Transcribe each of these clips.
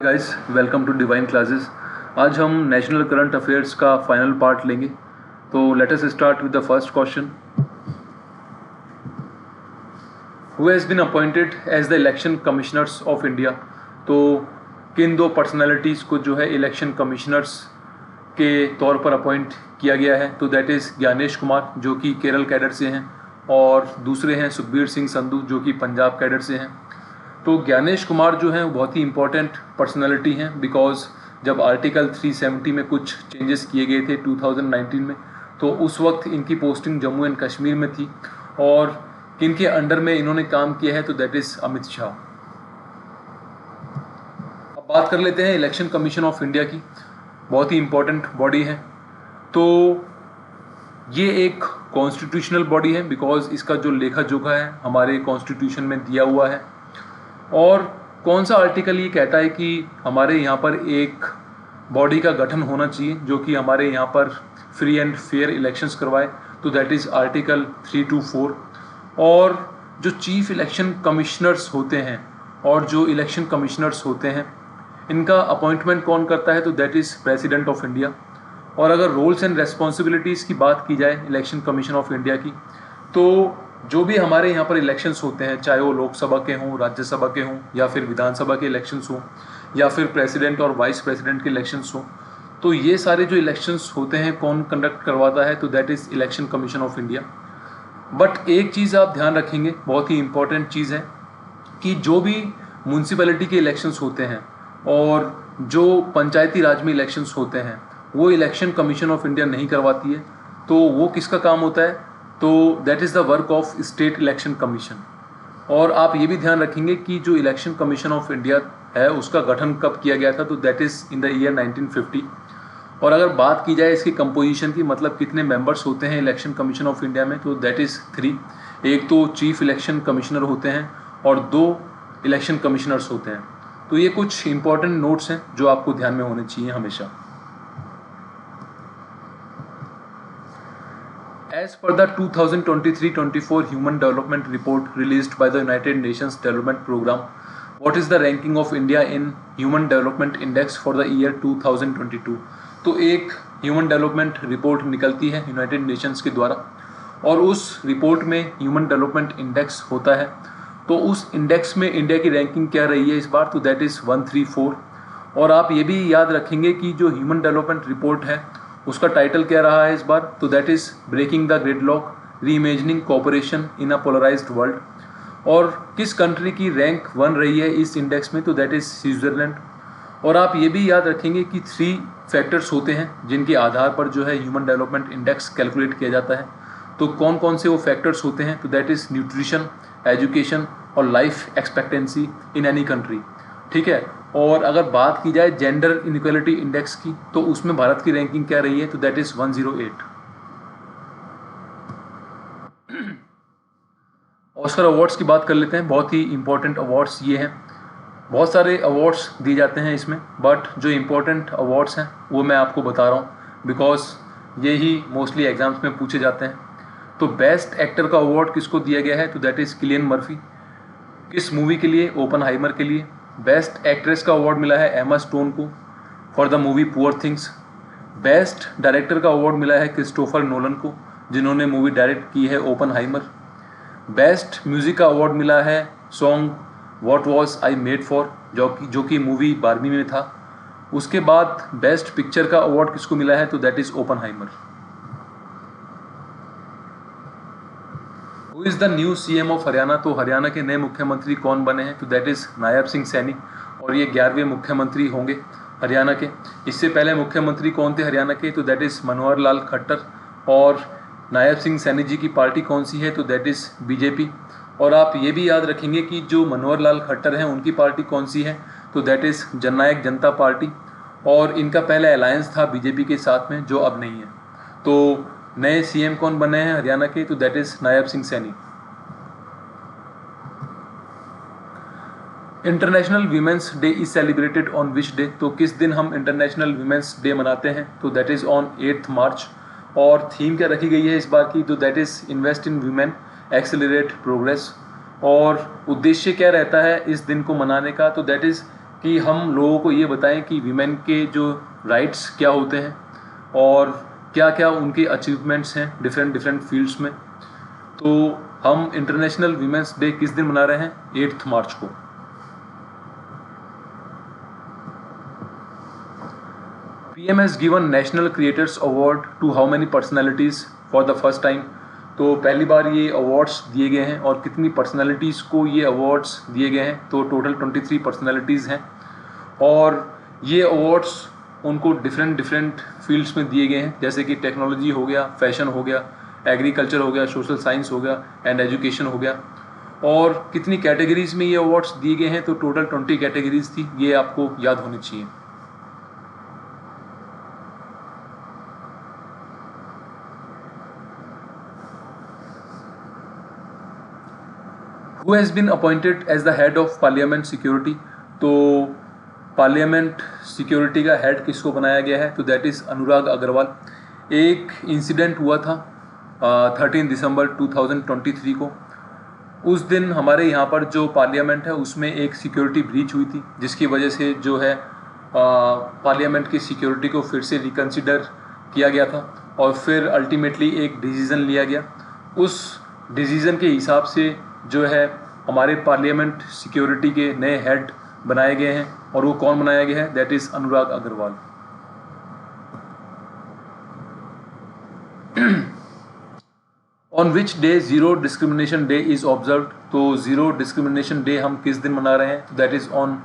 Guys, welcome to divine classes. आज हम national current affairs का फाइनल पार्ट लेंगे। तो let us start with the first question. Who has been appointed as the election commissioners of India. तो किन दो personalities को जो है इलेक्शन कमिश्नर्स के तौर पर अपॉइंट किया गया है। तो दैट इज़ ज्ञानेश कुमार जो कि केरल कैडर से हैं, और दूसरे हैं सुखबीर सिंह संधू जो कि पंजाब कैडर से हैं। तो ज्ञानेश कुमार जो हैं वो बहुत ही इंपॉर्टेंट पर्सनालिटी हैं, बिकॉज जब आर्टिकल 370 में कुछ चेंजेस किए गए थे 2019 में, तो उस वक्त इनकी पोस्टिंग जम्मू एंड कश्मीर में थी। और किनके अंडर में इन्होंने काम किया है, तो दैट इज़ अमित शाह। अब बात कर लेते हैं इलेक्शन कमीशन ऑफ इंडिया की। बहुत ही इंपॉर्टेंट बॉडी है। तो ये एक कॉन्स्टिट्यूशनल बॉडी है, बिकॉज इसका जो लेखा जोखा है हमारे कॉन्स्टिट्यूशन में दिया हुआ है। और कौन सा आर्टिकल ये कहता है कि हमारे यहाँ पर एक बॉडी का गठन होना चाहिए जो कि हमारे यहाँ पर फ्री एंड फेयर इलेक्शंस करवाए। तो दैट इज़ आर्टिकल 324। और जो चीफ इलेक्शन कमिश्नर्स होते हैं और जो इलेक्शन कमिश्नर्स होते हैं, इनका अपॉइंटमेंट कौन करता है, तो that is president of India. और अगर रोल्स एंड रेस्पॉन्सिबिलिटीज़ की बात की जाए इलेक्शन कमीशन ऑफ इंडिया की, तो जो भी हमारे यहाँ पर इलेक्शंस होते हैं, चाहे वो लोकसभा के हों, राज्यसभा के हों, या फिर विधानसभा के इलेक्शंस हों, या फिर प्रेसिडेंट और वाइस प्रेसिडेंट के इलेक्शंस हों, तो ये सारे जो इलेक्शंस होते हैं कौन कंडक्ट करवाता है, तो that is election commission of India. But एक चीज़ आप ध्यान रखेंगे, बहुत ही इंपॉर्टेंट चीज़ है, कि जो भी म्यूनसिपैलिटी के इलेक्शंस होते हैं और जो पंचायती राज में इलेक्शंस होते हैं, वो इलेक्शन कमीशन ऑफ इंडिया नहीं करवाती है। तो वो किसका काम होता है, तो that is the work of state election commission. और आप ये भी ध्यान रखेंगे कि जो इलेक्शन कमीशन ऑफ इंडिया है उसका गठन कब किया गया था, तो that is in the year 1950। और अगर बात की जाए इसकी कंपोजिशन की, मतलब कितने मेंबर्स होते हैं इलेक्शन कमीशन ऑफ इंडिया में, तो दैट इज़ 3। एक तो चीफ इलेक्शन कमिश्नर होते हैं और 2 इलेक्शन कमिश्नर्स होते हैं। तो ये कुछ इंपॉर्टेंट नोट्स हैं जो आपको ध्यान में होने चाहिए हमेशा। As per the 2023-24 Human Development Report released by the United Nations Development Programme, what is the ranking of India in Human Development Index for the year 2022? तो एक ह्यूमन डेवलपमेंट रिपोर्ट निकलती है यूनाइटेड नेशंस के द्वारा, और उस report में human development index होता है। तो उस इंडेक्स में इंडिया की रैंकिंग क्या रही है इस बार, तो दैट इज़ 134। और आप ये भी याद रखेंगे कि जो ह्यूमन डेवलपमेंट रिपोर्ट है उसका टाइटल क्या रहा है इस बार, तो that is breaking the gridlock, reimagining cooperation in a polarized world. और किस कंट्री की रैंक 1 रही है इस इंडेक्स में, तो दैट इज़ स्विट्ज़रलैंड। और आप ये भी याद रखेंगे कि 3 फैक्टर्स होते हैं जिनके आधार पर जो है ह्यूमन डेवलपमेंट इंडेक्स कैलकुलेट किया जाता है। तो कौन कौन से वो फैक्टर्स होते हैं, तो दैट इज़ न्यूट्रिशन, एजुकेशन और life expectancy in any country. ठीक है। और अगर बात की जाए जेंडर इनइक्वालिटी इंडेक्स की, तो उसमें भारत की रैंकिंग क्या रही है, तो दैट इज़ 108। ऑस्कर अवार्ड्स की बात कर लेते हैं। बहुत ही इंपॉर्टेंट अवार्ड्स ये हैं। बहुत सारे अवार्ड्स दिए जाते हैं इसमें, बट जो इंपॉर्टेंट अवार्ड्स हैं वो मैं आपको बता रहा हूँ, बिकॉज ये ही मोस्टली एग्जाम्स में पूछे जाते हैं। तो बेस्ट एक्टर का अवार्ड किसको दिया गया है, तो दैट इज़ किलियन मर्फी। किस मूवी के लिए, ओपनहाइमर के लिए। बेस्ट एक्ट्रेस का अवार्ड मिला है एमा स्टोन को for the movie poor things. Best director का अवार्ड मिला है क्रिस्टोफर नोलन को, जिन्होंने मूवी डायरेक्ट की है ओपनहाइमर। बेस्ट म्यूज़िक का अवार्ड मिला है song what was I made for, जो कि मूवी बारबी में था। उसके बाद बेस्ट पिक्चर का अवार्ड किसको मिला है, तो that is Oppenheimer. Who is the new CM of Haryana. तो हरियाणा के नए मुख्यमंत्री कौन बने हैं, तो दैट इज़ नायब सिंह सैनी, और ये 11वें मुख्यमंत्री होंगे हरियाणा के। इससे पहले मुख्यमंत्री कौन थे हरियाणा के, तो दैट इज़ मनोहर लाल खट्टर। और नायब सिंह सैनी जी की पार्टी कौन सी है, तो दैट इज़ बीजेपी। और आप ये भी याद रखेंगे कि जो मनोहर लाल खट्टर हैं उनकी पार्टी कौन सी है, तो that is Jannayak Janata party. और इनका पहला अलायंस था बीजेपी के साथ में, जो अब नहीं है। तो नए सीएम कौन बने हैं हरियाणा के, तो that is Nayab Singh Saini. International women's day is celebrated on which day. तो किस दिन हम इंटरनेशनल वीमेंस डे मनाते हैं, तो दैट इज़ ऑन 8 मार्च। और थीम क्या रखी गई है इस बार की, तो that is invest in women accelerate progress. और उद्देश्य क्या रहता है इस दिन को मनाने का, तो दैट इज़ कि हम लोगों को ये बताएं कि वीमेन के जो राइट्स क्या होते हैं और क्या क्या उनके अचीवमेंट्स हैं डिफरेंट डिफरेंट फील्ड्स में। तो हम इंटरनेशनल वीमेंस डे किस दिन मना रहे हैं? 8 मार्च को। PM has given National Creators Award to how many personalities for the first time? तो पहली बार ये अवार्ड्स दिए गए हैं और कितनी पर्सनालिटीज़ को ये अवार्ड्स दिए गए हैं? तो टोटल 23 पर्सनालिटीज़ हैं और ये अवार्ड्स उनको डिफरेंट डिफरेंट फील्ड्स में दिए गए हैं, जैसे कि टेक्नोलॉजी हो गया, फैशन हो गया, एग्रीकल्चर हो गया, सोशल साइंस हो गया एंड एजुकेशन हो गया। और कितनी कैटेगरीज में ये अवार्ड्स दिए गए हैं? तो टोटल 20 कैटेगरीज थी, ये आपको याद होनी चाहिए। Who has been appointed as the head of Parliament Security? तो पार्लियामेंट सिक्योरिटी का हेड किसको बनाया गया है? तो दैट इज़ अनुराग अग्रवाल। एक इंसिडेंट हुआ था 13 दिसंबर 2023 को। उस दिन हमारे यहाँ पर जो पार्लियामेंट है उसमें एक सिक्योरिटी ब्रीच हुई थी, जिसकी वजह से जो है पार्लियामेंट की सिक्योरिटी को फिर से रिकन्सिडर किया गया था और फिर अल्टीमेटली एक डिसीज़न लिया गया। उस डिसीज़न के हिसाब से जो है हमारे पार्लियामेंट सिक्योरिटी के नए हेड बनाए गए हैं और वो कौन बनाया गया है? That is Anurag Agrawal. On which day zero discrimination day is observe? तो जीरो डिस्क्रिमिनेशन डे हम किस दिन मना रहे हैं? तो दैट इज़ ऑन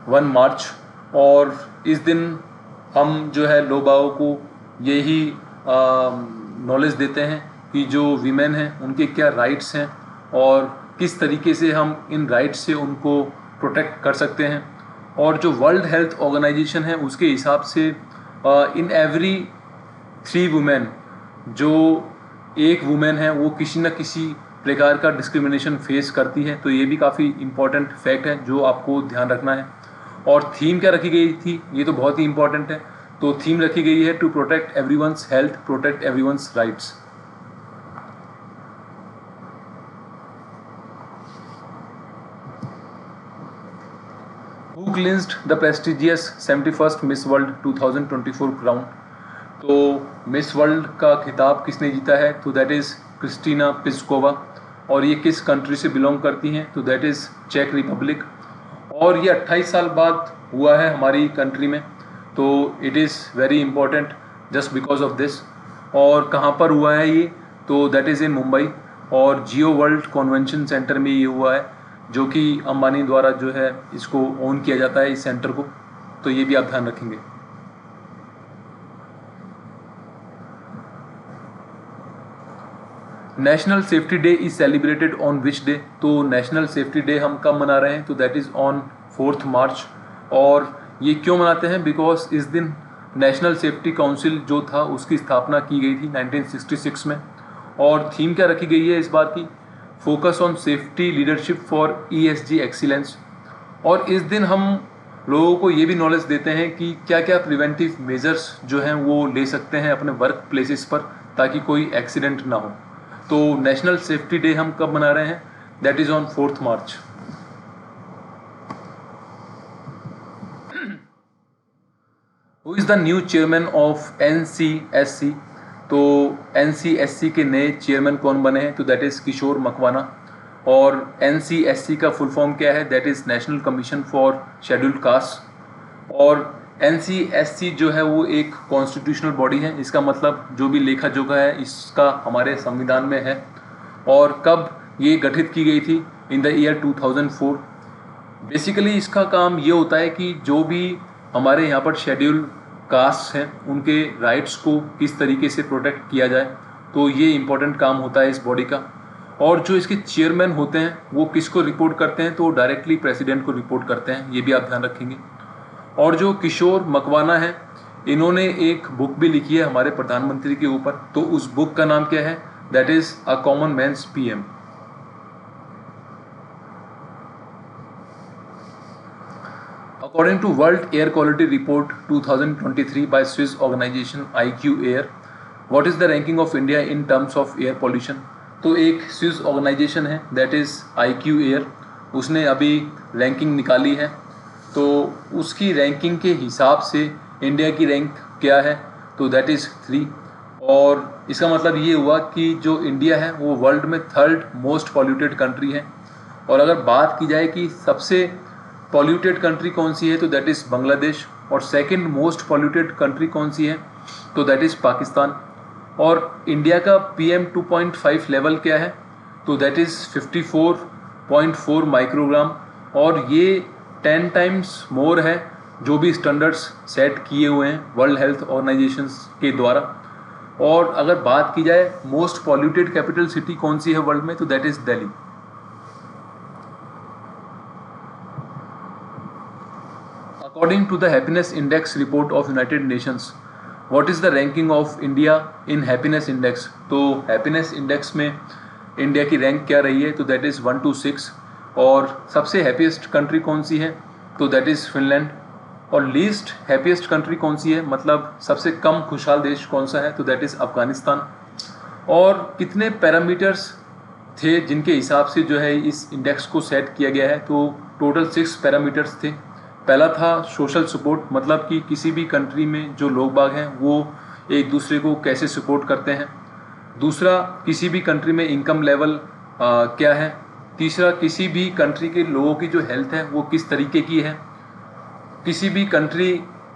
1 मार्च। और इस दिन हम जो है लोगों को यही नॉलेज देते हैं कि जो वीमेन हैं उनके क्या राइट्स हैं और किस तरीके से हम इन राइट्स से उनको प्रोटेक्ट कर सकते हैं। और जो वर्ल्ड हेल्थ ऑर्गेनाइजेशन है उसके हिसाब से इन एवरी 3 वुमेन जो एक वुमेन है वो किसी न किसी प्रकार का डिस्क्रिमिनेशन फेस करती है। तो ये भी काफ़ी इम्पॉर्टेंट फैक्ट है जो आपको ध्यान रखना है। और थीम क्या रखी गई थी? ये तो बहुत ही इम्पॉर्टेंट है। तो थीम रखी गई है to protect everyone's health, protect everyone's rights. Who clinched the prestigious 71st Miss World 2024 crown? तो मिस वर्ल्ड का खिताब किसने जीता है? तो दैट इज़ क्रिस्टीना पिस्कोवा। और ये किस कंट्री से बिलोंग करती हैं? तो दैट इज़ चेक रिपब्लिक। और ये 28 साल बाद हुआ है हमारी कंट्री में। तो it is very important just because of this. और कहाँ पर हुआ है ये? तो दैट इज़ इन मुंबई और जियो वर्ल्ड कन्वेंशन सेंटर में ये हुआ है, जो कि अंबानी द्वारा जो है इसको ओन किया जाता है इस सेंटर को। तो ये भी आप ध्यान रखेंगे। National safety day is celebrated on which day? तो नेशनल सेफ्टी डे हम कब मना रहे हैं? तो दैट इज़ ऑन 4 मार्च। और ये क्यों मनाते हैं? बिकॉज इस दिन नेशनल सेफ्टी काउंसिल जो था उसकी स्थापना की गई थी 1966 में। और थीम क्या रखी गई है इस बार की? Focus on safety leadership for ESG excellence. और इस दिन हम लोगों को ये भी नॉलेज देते हैं कि क्या क्या प्रिवेंटिव मेजर्स जो हैं वो ले सकते हैं अपने वर्क प्लेसेस पर ताकि कोई एक्सीडेंट ना हो। तो नेशनल सेफ्टी डे हम कब मना रहे हैं? That is on 4 March. Who is the new chairman of NCSC? तो NCSC के नए चेयरमैन कौन बने हैं? तो दैट इज़ किशोर मकवाना। और NCSC का फुल फॉर्म क्या है? That is national commission for scheduled caste. और NCSC जो है वो एक कॉन्स्टिट्यूशनल बॉडी है, इसका मतलब जो भी लेखा जोखा है इसका हमारे संविधान में है। और कब ये गठित की गई थी? In the year 2004। बेसिकली इसका काम ये होता है कि जो भी हमारे यहाँ पर शेड्यूल कास्ट हैं उनके राइट्स को किस तरीके से प्रोटेक्ट किया जाए। तो ये इम्पोर्टेंट काम होता है इस बॉडी का। और जो इसके चेयरमैन होते हैं वो किसको रिपोर्ट करते हैं? तो डायरेक्टली प्रेसिडेंट को रिपोर्ट करते हैं, ये भी आप ध्यान रखेंगे। और जो किशोर मकवाना है इन्होंने एक बुक भी लिखी है हमारे प्रधानमंत्री के ऊपर। तो उस बुक का नाम क्या है? That is a common man's PM। According to World Air Quality Report 2023 by Swiss organization IQ Air, what is the ranking of India in terms of air pollution? तो एक स्विस ऑर्गेनाइजेशन है that is IQ Air, उसने अभी ranking निकाली है। तो उसकी ranking के हिसाब से इंडिया की रैंक क्या है, तो दैट इज़ 3। और इसका मतलब ये हुआ कि जो इंडिया है वो वर्ल्ड में 3rd मोस्ट पॉल्यूटेड कंट्री है। और अगर बात की जाए कि सबसे पॉल्यूटेड कंट्री कौन सी है, तो दैट इज़ बांग्लादेश। और 2nd मोस्ट पॉल्यूटेड कंट्री कौन सी है, तो दैट इज़ पाकिस्तान। और इंडिया का PM 2.5 लेवल क्या है, तो दैट इज़ 54.4 माइक्रोग्राम। और ये 10 टाइम्स मोर है जो भी स्टैंडर्ड्स सेट किए हुए हैं वर्ल्ड हेल्थ ऑर्गेनाइजेशन के द्वारा। और अगर बात की जाए मोस्ट पॉल्यूटेड कैपिटल सिटी कौन सी है वर्ल्ड में, तो that is Delhi. According to the happiness index report of United Nations, what is the ranking of India in happiness index. तो हैप्पीनेस इंडेक्स में इंडिया की रैंक क्या रही है, तो दैट इज़ 1 to 6। और सबसे हैप्पीएस्ट कंट्री कौन सी है, तो दैट इज़ फिनलैंड। और लीस्ट हैप्पीएस्ट कंट्री कौन सी है, मतलब सबसे कम खुशहाल देश कौन सा है, तो दैट इज़ अफगानिस्तान। और कितने पैरामीटर्स थे जिनके हिसाब से जो है इस इंडेक्स को सेट किया गया है, तो टोटल 6 पैरामीटर्स थे। पहला था सोशल सपोर्ट, मतलब कि किसी भी कंट्री में जो लोग बाग हैं वो एक दूसरे को कैसे सपोर्ट करते हैं। दूसरा, किसी भी कंट्री में इनकम लेवल क्या है। तीसरा, किसी भी कंट्री के लोगों की जो हेल्थ है वो किस तरीके की है। किसी भी कंट्री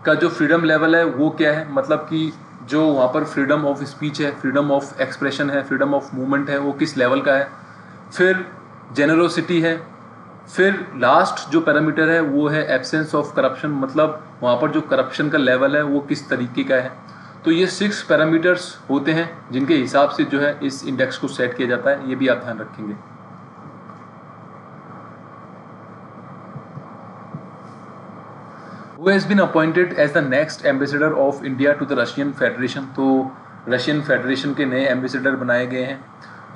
का जो फ्रीडम लेवल है वो क्या है, मतलब कि जो वहाँ पर फ्रीडम ऑफ स्पीच है, फ्रीडम ऑफ एक्सप्रेशन है, फ्रीडम ऑफ मूवमेंट है, वो किस लेवल का है। फिर जेनरोसिटी है। फिर लास्ट जो पैरामीटर है वो है एब्सेंस ऑफ करप्शन, मतलब वहाँ पर जो करप्शन का लेवल है वो किस तरीके का है। तो ये 6 पैरामीटर्स होते हैं जिनके हिसाब से जो है इस इंडेक्स को सेट किया जाता है, ये भी आप ध्यान रखेंगे। Who has been appointed as the next ambassador of India to the Russian Federation। तो रशियन फेडरेशन के नए एम्बेसडर बनाए गए हैं,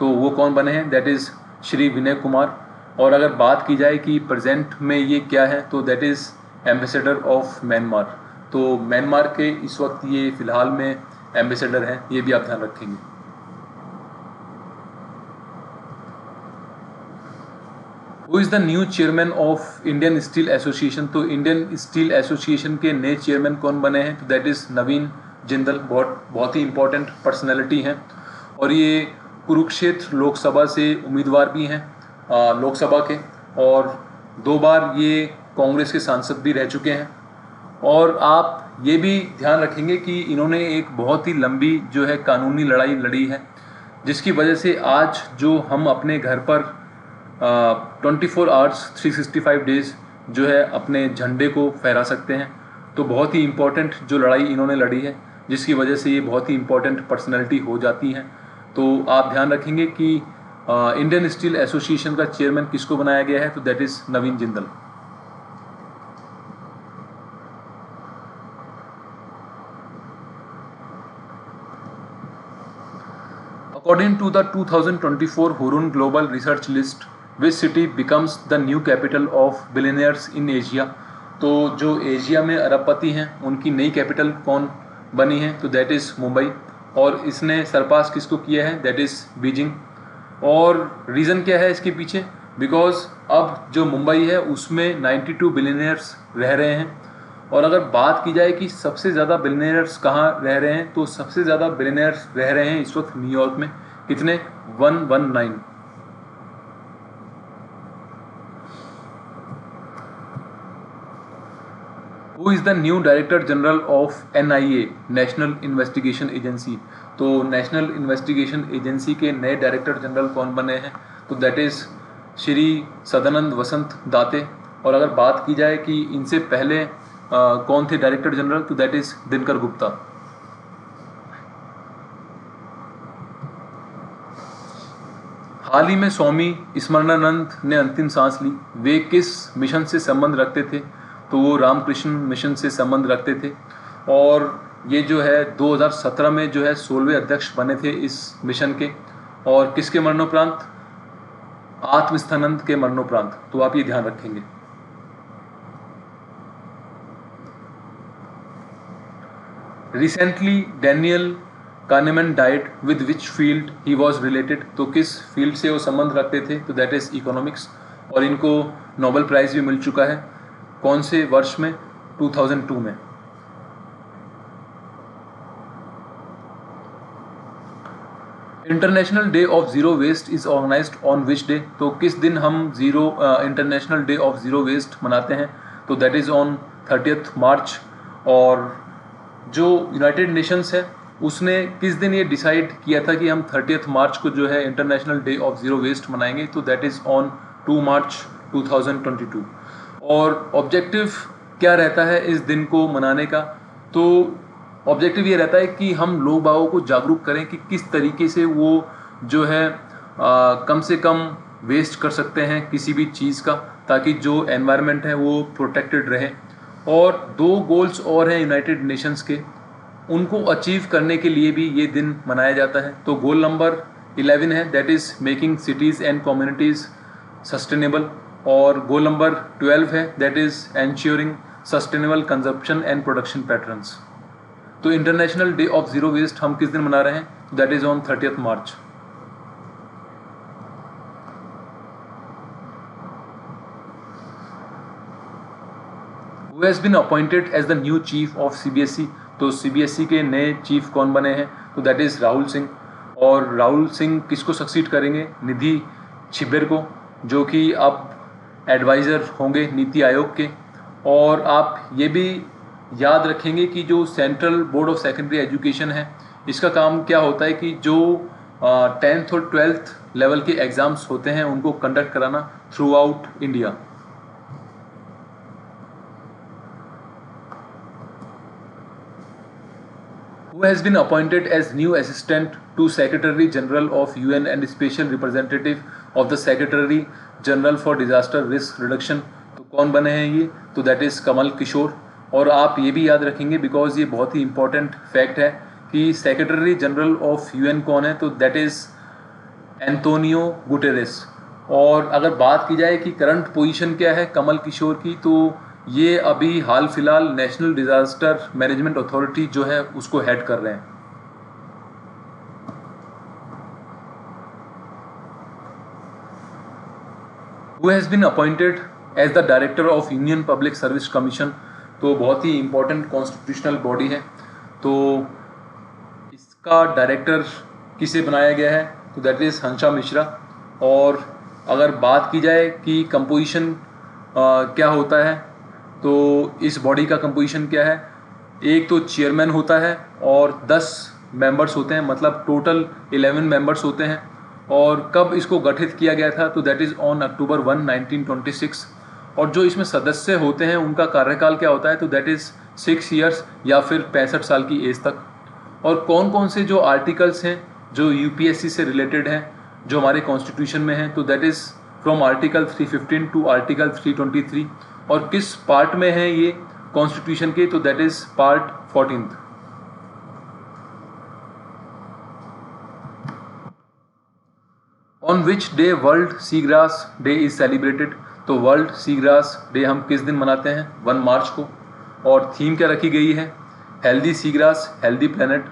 तो वो कौन बने हैं, दैट इज़ श्री विनय कुमार। और अगर बात की जाए कि प्रेजेंट में ये क्या है, तो that is ambassador of Myanmar. तो म्यांमार के इस वक्त ये फ़िलहाल में एम्बेसडर हैं, ये भी आप ध्यान रखेंगे। Who is the new chairman of Indian steel association. तो इंडियन स्टील एसोसिएशन के नए चेयरमैन कौन बने हैं, तो दैट इज़ नवीन जिंदल। बहुत ही इंपॉर्टेंट पर्सनैलिटी हैं और ये कुरुक्षेत्र लोकसभा से उम्मीदवार भी हैं लोकसभा के, और 2 बार ये कांग्रेस के सांसद भी रह चुके हैं। और आप ये भी ध्यान रखेंगे कि इन्होंने एक बहुत ही लंबी जो है कानूनी लड़ाई लड़ी है, जिसकी वजह से आज जो हम अपने घर पर 24 आवर्स 365 डेज जो है अपने झंडे को फहरा सकते हैं। तो बहुत ही इम्पोर्टेंट जो लड़ाई इन्होंने लड़ी है, जिसकी वजह से ये बहुत ही इम्पोर्टेंट पर्सनैलिटी हो जाती हैं। तो आप ध्यान रखेंगे कि इंडियन स्टील एसोसिएशन का चेयरमैन किसको बनाया गया है, तो that is Naveen Jindal. According to the 2024 Hurun Global Research List, which city becomes the new capital of billionaires in Asia। तो जो एशिया में अरबपति हैं उनकी नई कैपिटल कौन बनी है, तो दैट इज़ मुंबई। और इसने सरपास किसको किया है, दैट इज़ बीजिंग। और रीज़न क्या है इसके पीछे, बिकॉज अब जो मुंबई है उसमें 92 बिलियनियर्स रह रहे हैं। और अगर बात की जाए कि सबसे ज़्यादा बिलियनियर्स कहाँ रह रहे हैं, तो सबसे ज़्यादा बिलियनियर्स रह रहे हैं इस वक्त न्यूयॉर्क में। कितने, 119। Who is the new director general of NIA, national investigation agency. तो नेशनल इन्वेस्टिगेशन एजेंसी के नए डायरेक्टर जनरल कौन बने हैं, तो दैट इज़ श्री सदानंद वसंत दाते। और अगर बात की जाए कि इनसे पहले कौन थे डायरेक्टर जनरल, तो दैट इज़ दिनकर गुप्ता। हाल ही में स्वामी स्मरणानंद ने अंतिम सांस ली। वे किस मिशन से संबंध रखते थे, तो वो रामकृष्ण मिशन से संबंध रखते थे। और ये जो है 2017 में जो है 16वें अध्यक्ष बने थे इस मिशन के। और किसके मरणोपरांत, आत्मस्थानंद के मरणोपरांत। तो आप ये ध्यान रखेंगे। Recently Daniel Kahneman died, with which field he was related. तो किस फील्ड से वो संबंध रखते थे, तो दैट इज़ इकोनॉमिक्स। और इनको नोबेल प्राइज़ भी मिल चुका है। कौन से वर्ष में? 2002 में। International day of zero waste is organized on which day? तो किस दिन हम international day of zero waste मनाते हैं? तो दैट इज़ ऑन 30 मार्च। और जो यूनाइटेड नेशंस है उसने किस दिन ये डिसाइड किया था कि हम 30 मार्च को जो है international day of zero waste मनाएंगे? तो दैट इज़ ऑन 2 मार्च 2022। और ऑब्जेक्टिव क्या रहता है इस दिन को मनाने का? तो ऑब्जेक्टिव ये रहता है कि हम लोग बागों को जागरूक करें कि किस तरीके से वो जो है कम से कम वेस्ट कर सकते हैं किसी भी चीज़ का, ताकि जो एनवायरनमेंट है वो प्रोटेक्टेड रहे। और 2 गोल्स और हैं यूनाइटेड नेशंस के, उनको अचीव करने के लिए भी ये दिन मनाया जाता है। तो गोल नंबर 11 है, that is making cities and communities sustainable. और गोल नंबर 12 है, that is ensuring sustainable consumption and production patterns. तो international day of zero waste हम किस दिन मना रहे हैं? That is on 30 March. Who has been appointed as the new chief of CBSE? तो CBSE के नए चीफ कौन बने हैं? तो दैट इज़ राहुल सिंह। और राहुल सिंह किसको सक्सीड करेंगे? निधि छिब्बर को, जो कि अब एडवाइज़र होंगे नीति आयोग के। और आप ये भी याद रखेंगे कि जो central board of secondary education है, इसका काम क्या होता है कि जो 10th और 12th लेवल के एग्ज़ाम्स होते हैं उनको कंडक्ट कराना through out India. Who has been appointed as new assistant to Secretary General of UN and special representative of the Secretary General for Disaster Risk Reduction? तो कौन बने हैं ये? तो दैट इज़ कमल किशोर। और आप ये भी याद रखेंगे बिकॉज ये बहुत ही इंपॉर्टेंट फैक्ट है कि सेक्रेटरी जनरल ऑफ यूएन कौन है? तो दैट इज़ एंटोनियो गुटेरेस। और अगर बात की जाए कि करंट पोजीशन क्या है कमल किशोर की, तो ये अभी हाल फिलहाल नेशनल डिजास्टर मैनेजमेंट अथॉरिटी जो है उसको हेड कर रहे हैं। Who has been appointed as the director of Union Public Service Commission? तो बहुत ही इंपॉर्टेंट कॉन्स्टिट्यूशनल बॉडी है। तो इसका डायरेक्टर किसे बनाया गया है? तो दैट इज़ हंसा मिश्रा। और अगर बात की जाए कि कंपोजिशन क्या होता है, तो इस बॉडी का कंपोजिशन क्या है? एक तो चेयरमैन होता है और 10 मेंबर्स होते हैं, मतलब टोटल 11 मेंबर्स होते हैं। और कब इसको गठित किया गया था? तो दैट इज़ ऑन अक्टूबर 1, 1926। और जो इसमें सदस्य होते हैं उनका कार्यकाल क्या होता है? तो दैट इज़ 6 ईयर्स या फिर 65 साल की एज तक। और कौन कौन से जो आर्टिकल्स हैं जो यूपीएससी से रिलेटेड हैं जो हमारे कॉन्स्टिट्यूशन में हैं? तो that is from article 315 to article 323। और किस पार्ट में है ये कॉन्स्टिट्यूशन के? तो that is part 14th। On which day world sea grass day is celebrated? तो वर्ल्ड सी ग्रास डे हम किस दिन मनाते हैं? 1 मार्च को। और थीम क्या रखी गई है? Healthy sea grass healthy planet.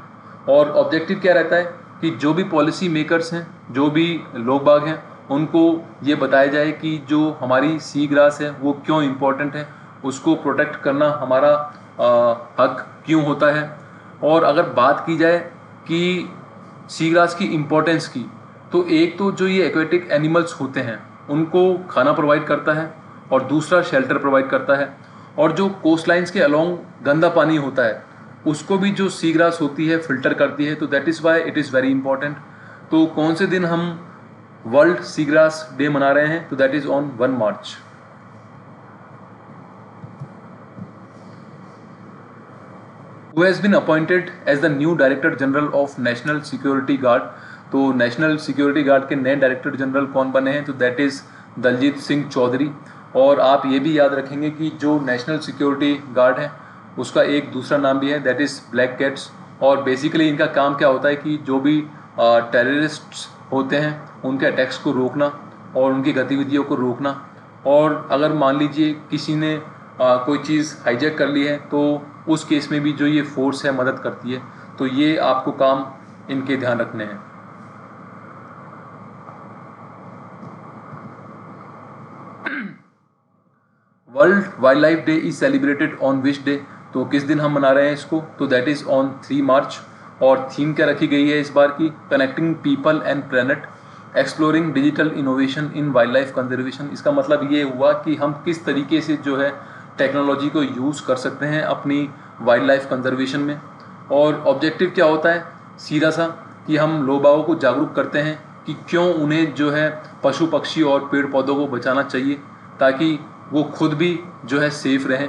और ऑब्जेक्टिव क्या रहता है कि जो भी पॉलिसी मेकर्स हैं, जो भी लोग बाग हैं, उनको ये बताया जाए कि जो हमारी सी ग्रास है वो क्यों इम्पोर्टेंट है, उसको प्रोटेक्ट करना हमारा हक क्यों होता है। और अगर बात की जाए कि सी ग्रास की इम्पोर्टेंस की, तो एक तो जो ये एक्वेटिक एनिमल्स होते हैं उनको खाना प्रोवाइड करता है और दूसरा शेल्टर प्रोवाइड करता है। और जो कोस्ट लाइन्स के अलोंग गंदा पानी होता है उसको भी जो सी ग्रास होती है फिल्टर करती है। तो that is why it is very important. तो कौन से दिन हम वर्ल्ड सी ग्रास डे मना रहे हैं? तो that is on 1 March. Who has been appointed as the new Director General of National Security Guard? तो नेशनल सिक्योरिटी गार्ड के नए डायरेक्टर जनरल कौन बने हैं? तो दैट इज़ दलजीत सिंह चौधरी। और आप ये भी याद रखेंगे कि जो नेशनल सिक्योरिटी गार्ड है उसका एक दूसरा नाम भी है, दैट इज़ ब्लैक कैट्स। और बेसिकली इनका काम क्या होता है कि जो भी टेररिस्ट्स होते हैं उनके अटैक्स को रोकना और उनकी गतिविधियों को रोकना। और अगर मान लीजिए किसी ने कोई चीज़ हाईजैक कर ली है तो उस केस में भी जो ये फोर्स है मदद करती है। तो ये आपको काम इनके ध्यान रखने हैं। World wild life day is celebrated on which day, तो किस दिन हम मना रहे हैं इसको, तो दैट इज़ ऑन 3 मार्च। और थीम क्या रखी गई है इस बार की, connecting people and planet, exploring digital innovation in wild life conservation. इसका मतलब ये हुआ कि हम किस तरीके से जो है टेक्नोलॉजी को यूज़ कर सकते हैं अपनी वाइल्ड लाइफ कंजर्वेशन में। और ऑब्जेक्टिव क्या होता है, सीधा सा, कि हम लोगों को जागरूक करते हैं कि क्यों उन्हें जो है पशु पक्षी और पेड़ पौधों को बचाना चाहिए, ताकि वो खुद भी जो है सेफ रहें।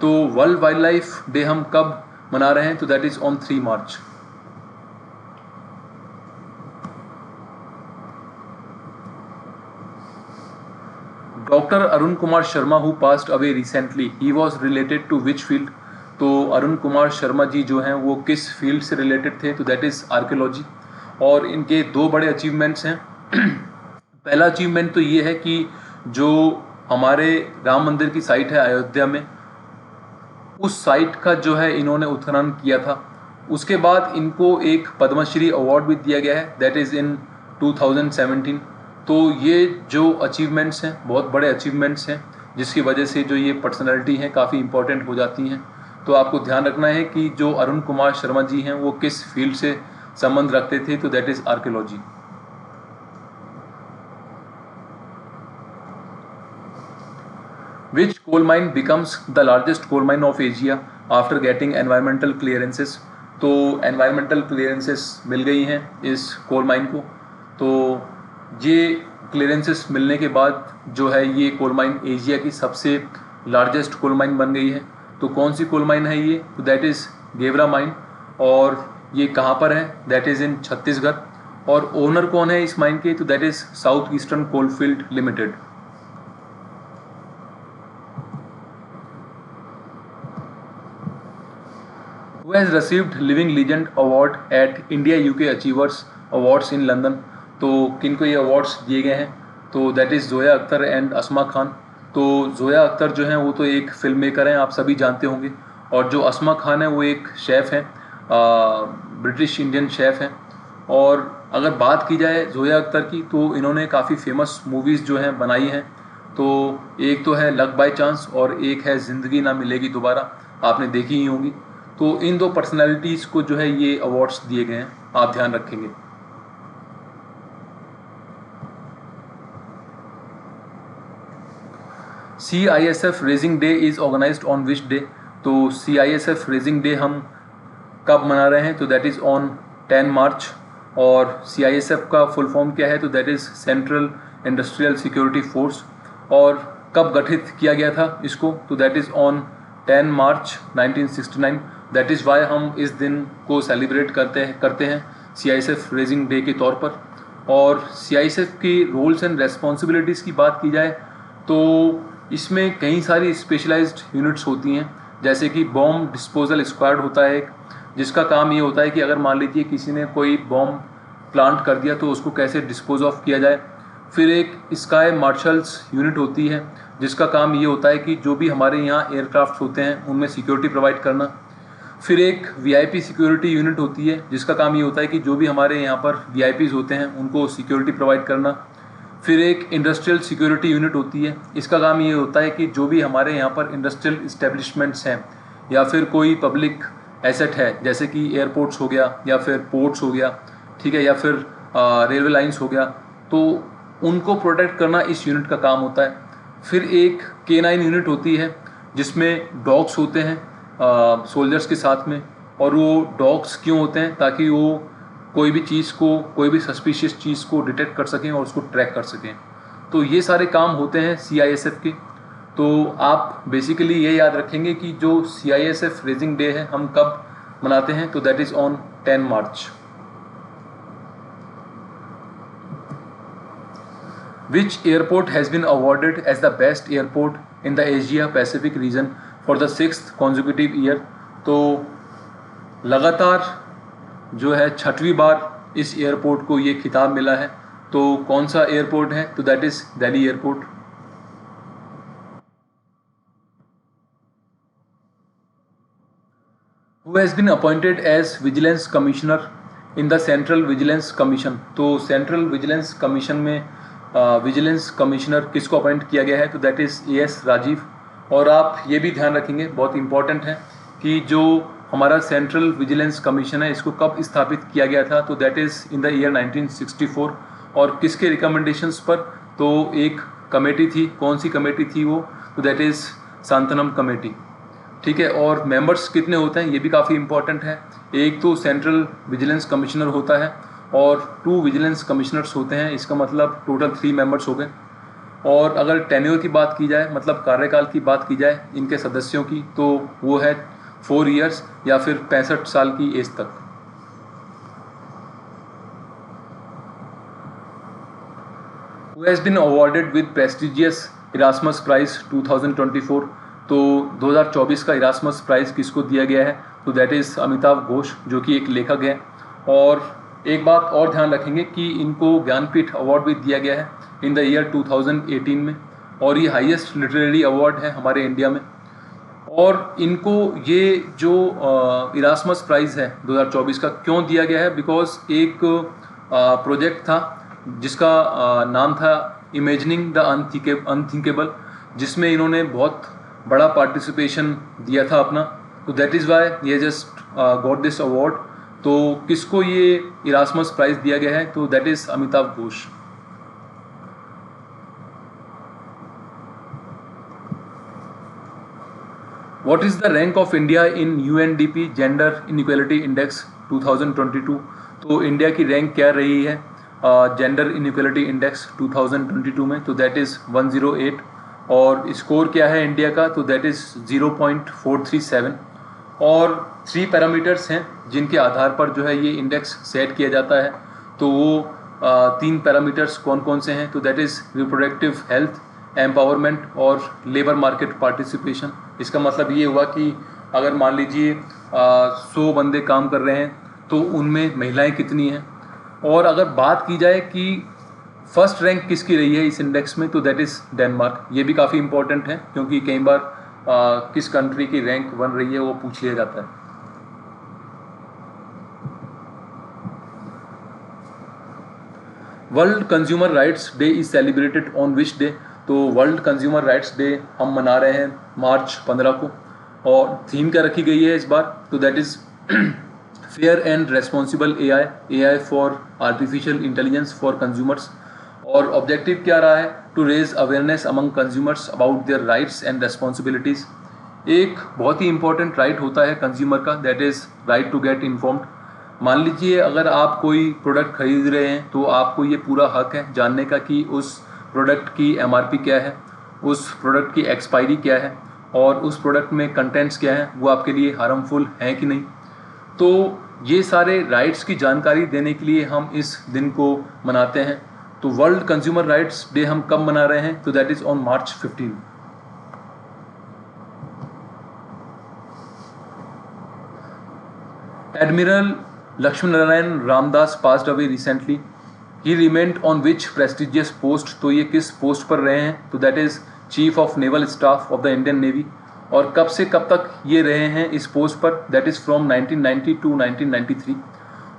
तो वर्ल्ड वाइल्ड लाइफ डे हम कब मना रहे हैं, तो that is on 3 March. Doctor Arun Kumar Sharma who passed away recently, he was related to which field, तो अरुण कुमार शर्मा जी जो हैं वो किस फील्ड से रिलेटेड थे, तो दैट इज़ आर्कियोलॉजी। और इनके 2 बड़े अचीवमेंट्स हैं। पहला अचीवमेंट तो ये है कि जो हमारे राम मंदिर की साइट है अयोध्या में, उस साइट का जो है इन्होंने उत्खनन किया था। उसके बाद इनको एक पद्मश्री अवार्ड भी दिया गया है, दैट इज़ इन 2017। तो ये जो अचीवमेंट्स हैं बहुत बड़े अचीवमेंट्स हैं, जिसकी वजह से जो ये पर्सनैलिटी हैं काफ़ी इंपॉर्टेंट हो जाती हैं। तो आपको ध्यान रखना है कि जो अरुण कुमार शर्मा जी हैं वो किस फील्ड से संबंध रखते थे, तो that is archaeology. Which coal mine becomes the largest coal mine of Asia after getting environmental clearances? तो environmental clearances मिल गई हैं इस कोल माइन को। तो ये क्लियरेंसेस मिलने के बाद जो है ये कोल माइन एशिया की सबसे लार्जेस्ट कोल माइन बन गई है। तो कौन सी कोल माइन है ये, तो दैट इज़ गेवरा माइन। और ये कहाँ पर है, दैट इज़ इन छत्तीसगढ़। और ओनर कौन है इस माइन के, तो that is south eastern coalfield limited. Who has received Living Legend Award at India UK Achievers Awards in London? तो किनको ये अवार्ड्स दिए गए हैं, तो that is Zoya Akhtar and Asma Khan. तो जोया अख्तर जो हैं वो तो एक फिल्म मेकर हैं, आप सभी जानते होंगे। और जो अस्मा खान है वो एक शेफ़ हैं, ब्रिटिश इंडियन शेफ़ हैं। और अगर बात की जाए जोया अख्तर की, तो इन्होंने काफ़ी फेमस मूवीज़ जो हैं बनाई हैं। तो एक तो है लक बाय चांस और एक है ज़िंदगी ना मिलेगी दोबारा, आपने देखी ही होंगी। तो इन 2 पर्सनैलिटीज़ को जो है ये अवार्ड्स दिए गए हैं, आप ध्यान रखेंगे। CISF raising day is organized on which day, तो CISF रेजिंग डे हम कब मना रहे हैं, तो दैट इज़ ऑन 10 मार्च। और CISF का फुल फॉर्म क्या है, तो that is central industrial security force. और कब गठित किया गया था इसको, तो that is on 10 March 1969। That is why हम इस दिन को सेलिब्रेट करते हैं CISF रेजिंग डे के तौर पर। और CISF की रोल्स एंड रेस्पॉन्सिबिलिटीज़ की बात की जाए तो इसमें कई सारी स्पेशलाइज्ड यूनिट्स होती हैं, जैसे कि बॉम्ब डिस्पोजल स्क्वाड होता है एक, जिसका काम ये होता है कि अगर मान लीजिए किसी ने कोई बॉम्ब प्लांट कर दिया तो उसको कैसे डिस्पोज ऑफ किया जाए। फिर एक स्काई मार्शल्स यूनिट होती है, जिसका काम ये होता है कि जो भी हमारे यहाँ एयरक्राफ्ट होते हैं उनमें सिक्योरिटी प्रोवाइड करना। फिर एक VIP सिक्योरिटी यूनिट होती है, जिसका काम ये होता है कि जो भी हमारे यहाँ पर VIPs होते हैं उनको सिक्योरिटी प्रोवाइड करना। फिर एक इंडस्ट्रियल सिक्योरिटी यूनिट होती है, इसका काम ये होता है कि जो भी हमारे यहाँ पर इंडस्ट्रियल इस्टेब्लिशमेंट्स हैं या फिर कोई पब्लिक एसेट है, जैसे कि एयरपोर्ट्स हो गया या फिर पोर्ट्स हो गया, ठीक है, या फिर रेलवे लाइंस हो गया, तो उनको प्रोटेक्ट करना इस यूनिट का काम होता है। फिर एक K9 यूनिट होती है, जिसमें डॉग्स होते हैं सोल्जर्स के साथ में। और वो डॉग्स क्यों होते हैं, ताकि वो कोई भी चीज़ को, कोई भी सस्पिशियस चीज़ को डिटेक्ट कर सकें और उसको ट्रैक कर सकें। तो ये सारे काम होते हैं CISF के। तो आप बेसिकली ये याद रखेंगे कि जो CISF रेजिंग डे है हम कब मनाते हैं, तो that is on 10 March. Which airport has been awarded as the best airport in the Asia Pacific region for the 6th consecutive year? तो लगातार जो है 6वीं बार इस एयरपोर्ट को ये खिताब मिला है। तो कौन सा एयरपोर्ट है, तो that is Delhi airport. Who has been appointed as Vigilance Commissioner in the Central Vigilance Commission? तो सेंट्रल विजिलेंस कमीशन में विजिलेंस कमिश्नर किसको अपॉइंट किया गया है, तो दैट इज़ AS राजीव। और आप ये भी ध्यान रखेंगे, बहुत इंपॉर्टेंट है, कि जो हमारा सेंट्रल विजिलेंस कमीशन है इसको कब स्थापित किया गया था, तो that is in the year 1964। और किसके रिकमेंडेशंस पर, तो एक कमेटी थी, कौन सी कमेटी थी वो, तो दैट इज़ सांतनम कमेटी। ठीक है, और मेंबर्स कितने होते हैं ये भी काफ़ी इंपॉर्टेंट है। एक तो सेंट्रल विजिलेंस कमिश्नर होता है और 2 विजिलेंस कमिश्नर्स होते हैं, इसका मतलब टोटल 3 मेंबर्स हो गए। और अगर टेन्योर की बात की जाए, मतलब कार्यकाल की बात की जाए इनके सदस्यों की, तो वो है 4 ईयर्स या फिर 65 साल की एज तक। Who has been awarded with prestigious Erasmus Prize 2024? तो 2024 का इरास्मस प्राइज़ किसको दिया गया है, तो दैट इज़ अमिताभ घोष, जो कि एक लेखक है। और एक बात और ध्यान रखेंगे कि इनको ज्ञानपीठ अवार्ड भी दिया गया है इन द ईयर 2018 में, और ये हाईएस्ट लिटरेरी अवार्ड है हमारे इंडिया में। और इनको ये जो इरास्मस प्राइज़ है 2024 का क्यों दिया गया है, बिकॉज एक प्रोजेक्ट था जिसका नाम था इमेजिनिंग द अनथिंकेबल, जिसमें इन्होंने बहुत बड़ा पार्टिसिपेशन दिया था अपना, तो दैट इज़ वाई ये जस्ट गॉट दिस अवार्ड। तो किसको ये इरास्मस प्राइज़ दिया गया है, तो that is Amitabh Ghosh. What is the rank of India in UNDP Gender Inequality Index 2022? तो इंडिया की रैंक क्या रही है जेंडर इनइक्वालिटी इंडेक्स 2022 में, तो दैट इज़ 108। और स्कोर क्या है इंडिया का, तो दैट इज़ 0.437। और 3 पैरामीटर्स हैं जिनके आधार पर जो है ये इंडेक्स सेट किया जाता है। तो वो 3 पैरामीटर्स कौन कौन से हैं, तो that is reproductive health, empowerment और लेबर मार्केट पार्टिसिपेशन। इसका मतलब ये हुआ कि अगर मान लीजिए 100 बंदे काम कर रहे हैं तो उनमें महिलाएं कितनी हैं। और अगर बात की जाए कि फर्स्ट रैंक किसकी रही है इस इंडेक्स में, तो दैट इज़ डेनमार्क। ये भी काफ़ी इंपॉर्टेंट है क्योंकि कई बार किस कंट्री की रैंक बन रही है वो पूछ लिया जाता है। World consumer rights day is celebrated on which day? तो वर्ल्ड कंज्यूमर राइट्स डे हम मना रहे हैं मार्च 15 को। और थीम क्या रखी गई है इस बार, तो that is fair and responsible AI for artificial intelligence for consumers. और ऑब्जेक्टिव क्या रहा है, to raise awareness among consumers about their rights and responsibilities. एक बहुत ही इंपॉर्टेंट राइट होता है कंज्यूमर का, that is right to get informed. मान लीजिए अगर आप कोई प्रोडक्ट खरीद रहे हैं तो आपको ये पूरा हक है जानने का कि उस प्रोडक्ट की MRP क्या है, उस प्रोडक्ट की एक्सपायरी क्या है और उस प्रोडक्ट में कंटेंट्स क्या हैं, वो आपके लिए हार्मफुल हैं कि नहीं। तो ये सारे राइट्स की जानकारी देने के लिए हम इस दिन को मनाते हैं। तो वर्ल्ड कंज्यूमर राइट्स डे हम कब मना रहे हैं, तो that is on March 15। Admiral Laxminarayan Ramdas passed away recently. He remained on which prestigious post? तो ये किस पोस्ट पर रहे हैं, तो that is chief of naval staff of the Indian navy. और कब से कब तक ये रहे हैं इस पोस्ट पर, दैट इज़ फ्रॉम 1990 टू 1993।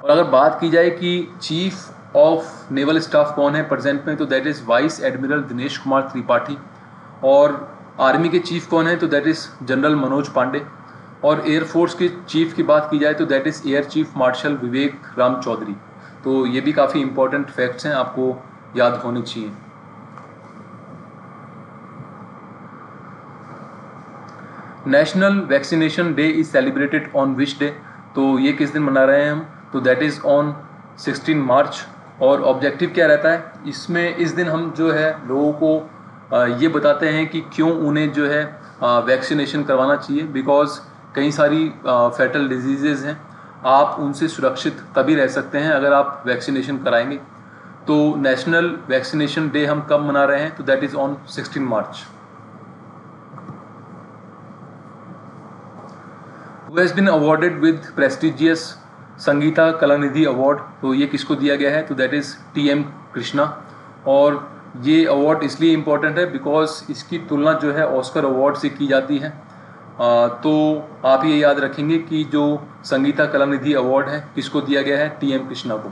और अगर बात की जाए कि चीफ ऑफ नेवल स्टाफ कौन है प्रेजेंट में, तो that is vice admiral Dinesh Kumar Tripathi. और आर्मी के चीफ कौन है, तो that is general Manoj Pande. और एयरफोर्स के चीफ की बात की जाए तो that is air chief marshal Vivek Ram Chaudhary. तो ये भी काफ़ी इंपॉर्टेंट फैक्ट्स हैं, आपको याद होने चाहिए। National vaccination day is celebrated on which day? तो ये किस दिन मना रहे हैं हम, तो दैट इज़ ऑन 16 मार्च। और ऑब्जेक्टिव क्या रहता है इसमें, इस दिन हम जो है लोगों को ये बताते हैं कि क्यों उन्हें जो है वैक्सीनेशन करवाना चाहिए। बिकॉज कई सारी फैटल डिजीज़ेज़ हैं, आप उनसे सुरक्षित तभी रह सकते हैं अगर आप वैक्सीनेशन कराएंगे। तो नेशनल वैक्सीनेशन डे हम कब मना रहे हैं, तो that is on 16 March. Who has been awarded with prestigious Sangita Kalanidhi award? तो ये किसको दिया गया है, तो दैट इज़ TM कृष्णा। और ये अवार्ड इसलिए इम्पोर्टेंट है बिकॉज इसकी तुलना जो है ऑस्कर अवार्ड से की जाती है। तो आप ये याद रखेंगे कि जो संगीता कलानिधि अवार्ड है किसको दिया गया है, TM कृष्णा को।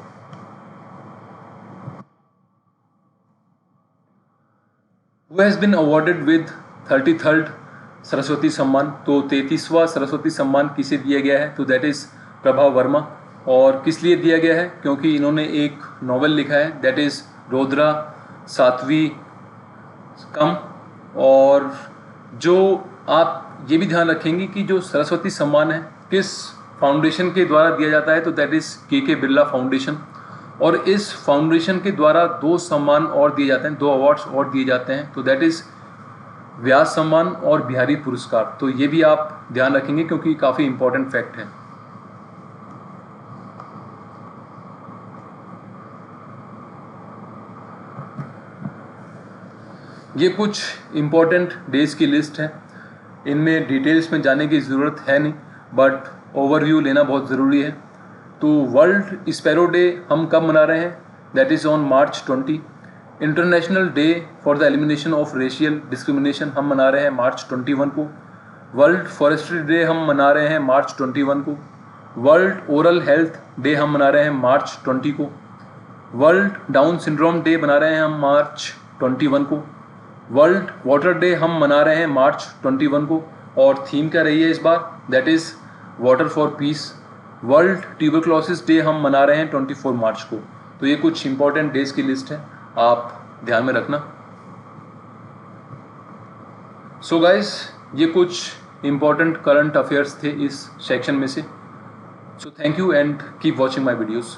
Who has been awarded with 33rd Saraswati सम्मान। तो 33वां सरस्वती सम्मान किसे दिया गया है? तो दैट इज़ प्रभा वर्मा। और किस लिए दिया गया है? क्योंकि इन्होंने एक नॉवेल लिखा है दैट इज़ रौद्रा सात्वी कम। और जो आप ये भी ध्यान रखेंगे कि जो सरस्वती सम्मान है किस फाउंडेशन के द्वारा दिया जाता है? तो दैट इज़ के बिरला फाउंडेशन। और इस फाउंडेशन के द्वारा 2 सम्मान और दिए जाते हैं, 2 अवार्ड्स और दिए जाते हैं। तो दैट इज़ व्यास सम्मान और बिहारी पुरस्कार। तो ये भी आप ध्यान रखेंगे क्योंकि काफ़ी इंपॉर्टेंट फैक्ट है। ये कुछ इम्पोर्टेंट डेज की लिस्ट है। इनमें डिटेल्स में जाने की ज़रूरत है नहीं, बट ओवरव्यू लेना बहुत ज़रूरी है। तो वर्ल्ड स्पैरो डे हम कब मना रहे हैं? That is on March 20। International day for the elimination of racial discrimination हम मना रहे हैं March 21 को। वर्ल्ड फॉरेस्ट्री डे हम मना रहे हैं March 21 को। वर्ल्ड ओरल हेल्थ डे हम मना रहे हैं March 20 को। वर्ल्ड डाउन सिंड्रोम डे मना रहे हैं हम March 21 को। वर्ल्ड वाटर डे हम मना रहे हैं March 21 को। और थीम क्या रही है इस बार? That is water for peace. World tuberculosis day हम मना रहे हैं 24 मार्च को। तो ये कुछ इंपॉर्टेंट डेज की लिस्ट है, आप ध्यान में रखना। सो गाइस, ये कुछ इंपॉर्टेंट करंट अफेयर्स थे इस सेक्शन में से। So thank you and keep watching my videos.